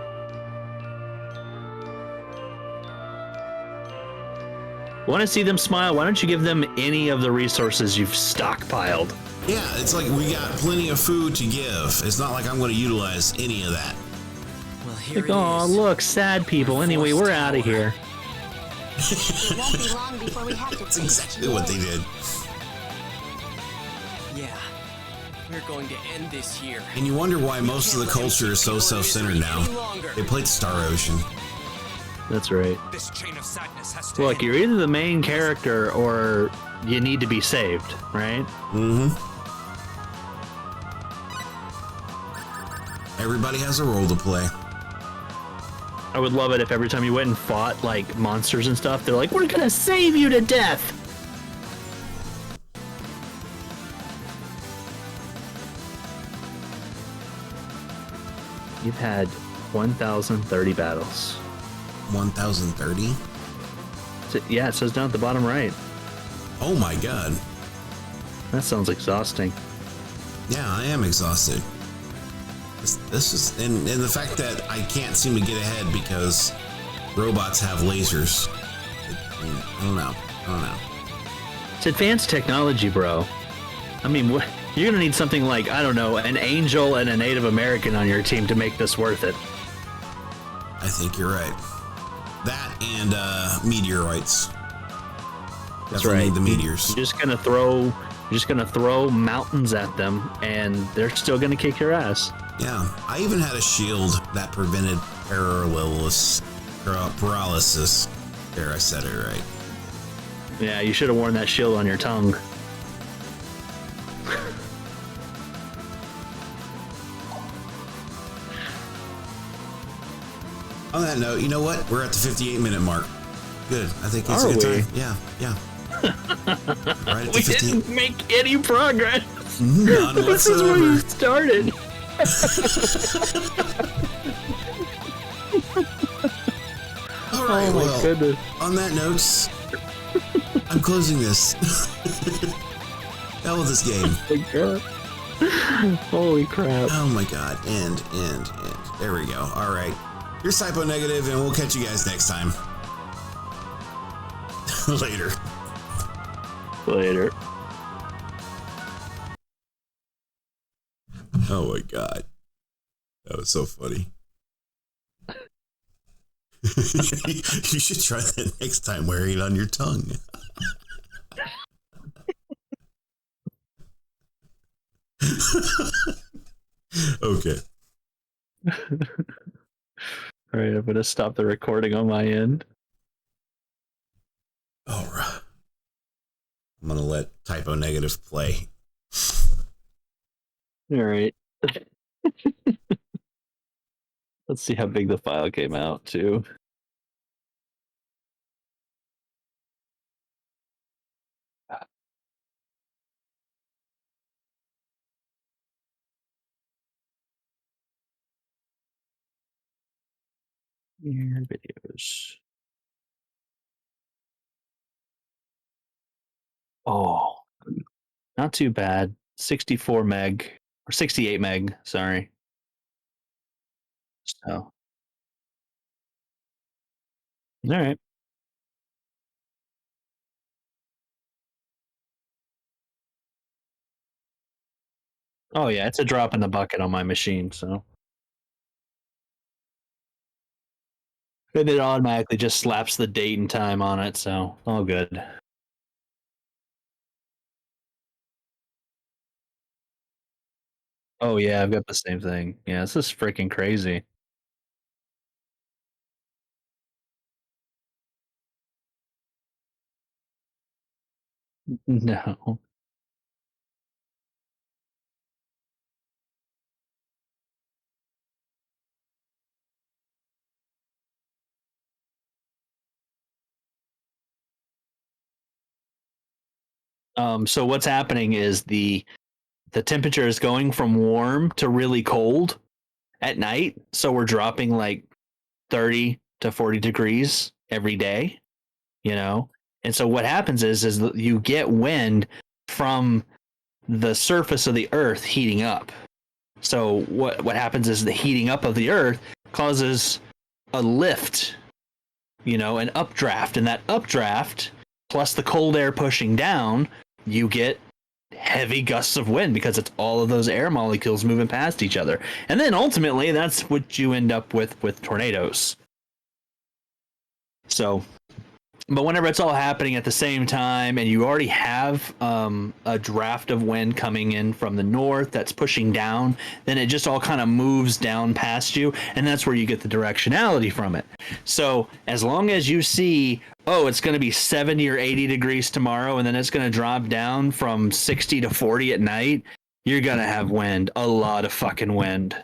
Want to see them smile? Why don't you give them any of the resources you've stockpiled? Yeah, it's like we got plenty of food to give. It's not like I'm going to utilize any of that. Well, here Like, oh, look, sad people. Anyway, we're out of here. It won't be long before we have to. That's exactly what they did. Yeah, we're going to end this here. And you wonder why most of the culture is so self-centered now. They played Star Ocean. That's right. This chain of sadness has to Look, end. you're either the main character or you need to be saved, right? Mm-hmm. Everybody has a role to play. I would love it if every time you went and fought like monsters and stuff, they're like, "We're gonna save you to death." You've had 1,030 battles. 1,030? Yeah, it says down at the bottom right. Oh my god. That sounds exhausting. Yeah, I am exhausted. This is, and the fact that I can't seem to get ahead because robots have lasers. I don't know. It's advanced technology, bro. I mean, you're gonna need something like, I don't know, an angel and a Native American on your team to make this worth it. I think you're right. That and meteorites. That's Definitely right. need the meteors. You're just gonna throw mountains at them, and they're still gonna kick your ass. Yeah, I even had a shield that prevented paralysis. There, I said it right. Yeah, you should have worn that shield on your tongue. On that note, you know what? We're at the 58-minute mark. Good. I think it's Are a good we? time. Yeah. Right at the We 58. didn't make any progress. None This is where whatsoever. you started. All right, Oh my well, goodness. on that note, I'm closing this. Hell with this game. Oh my God. Holy crap. Oh my god. And. There we go. All right. Here's Typo Negative, and we'll catch you guys next time. Later. Later. Oh my god. That was so funny. You should try that next time wearing it on your tongue. Okay. All right, I'm gonna stop the recording on my end. All right. I'm gonna let typo negative play. All right. Let's see how big the file came out too. Here, videos. Oh, not too bad. 64 meg or 68 meg. Sorry. So, all right. Oh yeah, it's a drop in the bucket on my machine. So, and it automatically just slaps the date and time on it. So, all good. Oh yeah, I've got the same thing. Yeah, this is freaking crazy. No. So what's happening is the temperature is going from warm to really cold at night. So we're dropping like 30 to 40 degrees every day, you know? And so what happens is you get wind from the surface of the earth heating up. So what happens is the heating up of the earth causes a lift, an updraft, and that updraft plus the cold air pushing down, you get heavy gusts of wind because it's all of those air molecules moving past each other. And then ultimately that's what you end up with tornadoes. So, but whenever it's all happening at the same time and you already have a draft of wind coming in from the north that's pushing down, then it just all kind of moves down past you, and that's where you get the directionality from it. So as long as you see, oh, it's going to be 70 or 80 degrees tomorrow and then it's going to drop down from 60 to 40 at night, you're going to have wind, a lot of fucking wind.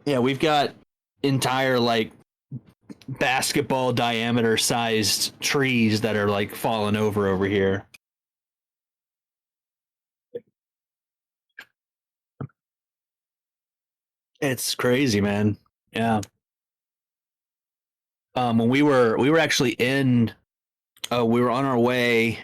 Yeah, we've got entire like basketball diameter sized trees that are like falling over here. It's crazy, man. Yeah. When we were actually we were on our way